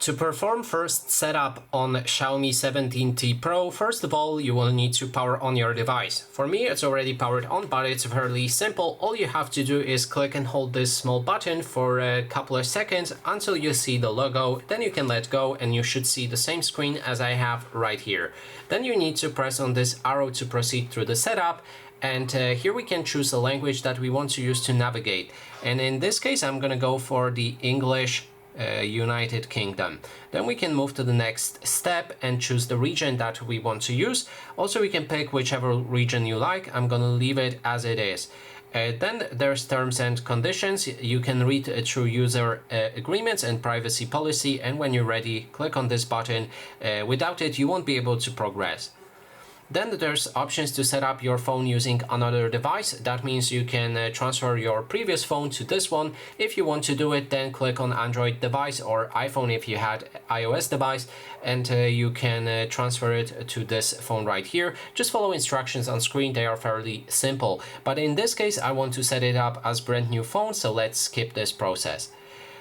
To perform first setup on Xiaomi 17T Pro, first of all, you will need to power on your device. For me, it's already powered on, but it's fairly simple. All you have to do is click and hold this small button for a couple of seconds until you see the logo. Then you can let go and you should see the same screen as I have right here. Then you need to press on this arrow to proceed through the setup. And here we can choose a language that we want to use to navigate. And in this case, I'm gonna go for the English United Kingdom. Then we can move to the next step and choose the region that we want to use. Also, we can pick whichever region you like. I'm gonna leave it as it is. Then there's terms and conditions. You can read through user agreements and privacy policy, and when you're ready, click on this button. Without it, you won't be able to progress. Then there's options to set up your phone using another device. That means you can transfer your previous phone to this one. If you want to do it, then click on Android device or iPhone if you had iOS device, and you can transfer it to this phone right here. Just follow instructions on screen, they are fairly simple. But in this case, I want to set it up as brand new phone, so let's skip this process.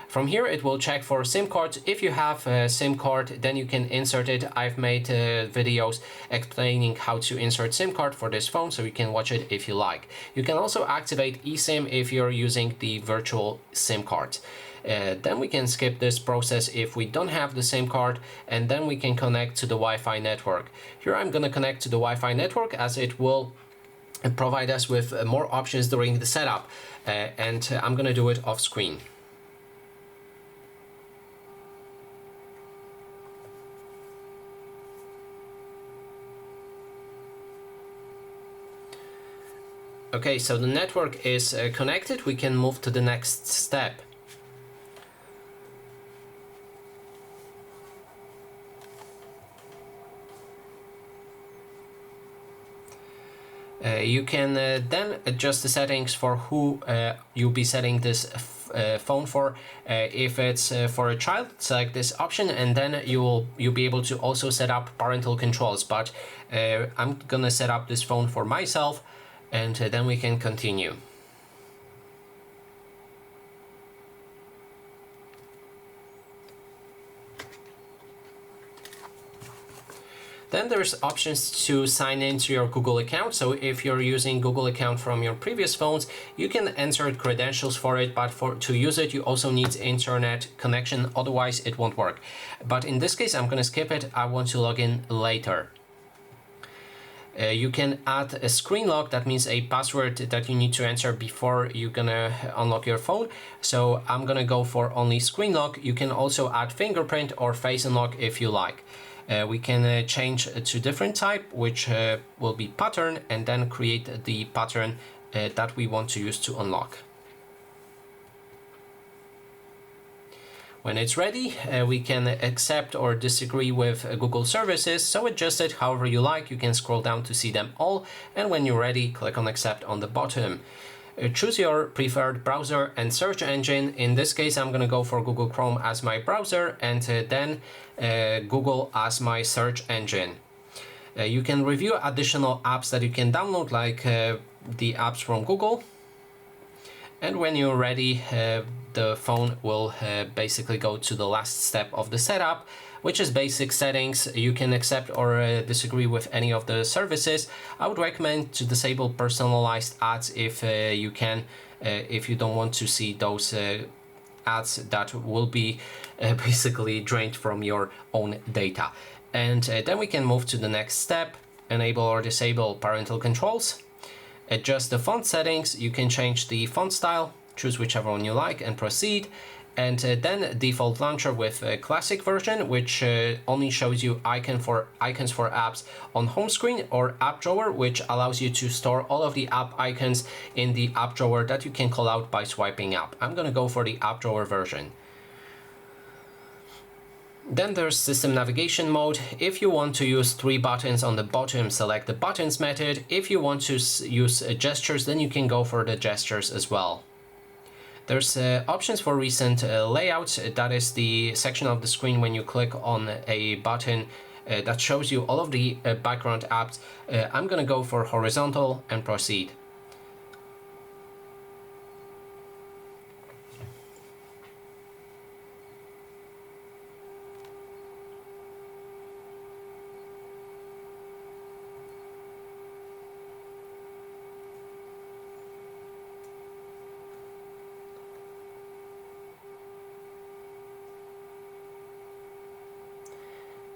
From here, it will check for SIM cards. If you have a SIM card, then you can insert it. I've made videos explaining how to insert SIM card for this phone, so you can watch it if you like. You can also activate eSIM if you're using the virtual SIM card. Then we can skip this process if we don't have the SIM card, and then we can connect to the Wi-Fi network. Here I'm gonna connect to the Wi-Fi network as it will provide us with more options during the setup, and I'm gonna do it off screen. Okay, so the network is connected. We can move to the next step. You can then adjust the settings for who you'll be setting this phone for. If it's for a child, select this option, and then you'll be able to also set up parental controls. But I'm gonna set up this phone for myself, and then we can continue. Then there's options to sign into your Google account. So if you're using Google account from your previous phones, you can enter credentials for it, but to use it, you also need internet connection, otherwise it won't work. But in this case, I'm gonna skip it. I want to log in later. You can add a screen lock, that means a password that you need to enter before you're gonna unlock your phone. So I'm gonna go for only screen lock. You can also add fingerprint or face unlock if you like. We can change to different type, which will be pattern, and then create the pattern that we want to use to unlock. When it's ready, we can accept or disagree with Google services, so adjust it however you like. You can scroll down to see them all, and when you're ready, click on accept on the bottom. Choose your preferred browser and search engine. In this case, I'm gonna go for Google Chrome as my browser, and then Google as my search engine. You can review additional apps that you can download, like the apps from Google. And when you're ready, the phone will basically go to the last step of the setup, which is basic settings. You can accept or disagree with any of the services. I would recommend to disable personalized ads if you can, if you don't want to see those ads that will be basically drained from your own data. And then we can move to the next step, enable or disable parental controls. Adjust the font settings. You can change the font style, choose whichever one you like, and proceed. And then default launcher with a classic version, which only shows you icons for apps on home screen, or app drawer, which allows you to store all of the app icons in the app drawer that you can call out by swiping up. I'm gonna go for the app drawer version. Then there's system navigation mode. If you want to use 3 buttons on the bottom, select the buttons method. If you want to use gestures, then you can go for the gestures as well. There's options for recent layouts. That is the section of the screen when you click on a button that shows you all of the background apps. I'm gonna go for horizontal and proceed.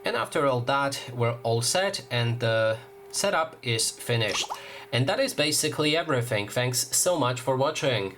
And after all that, we're all set and the setup is finished. And that is basically everything. Thanks so much for watching.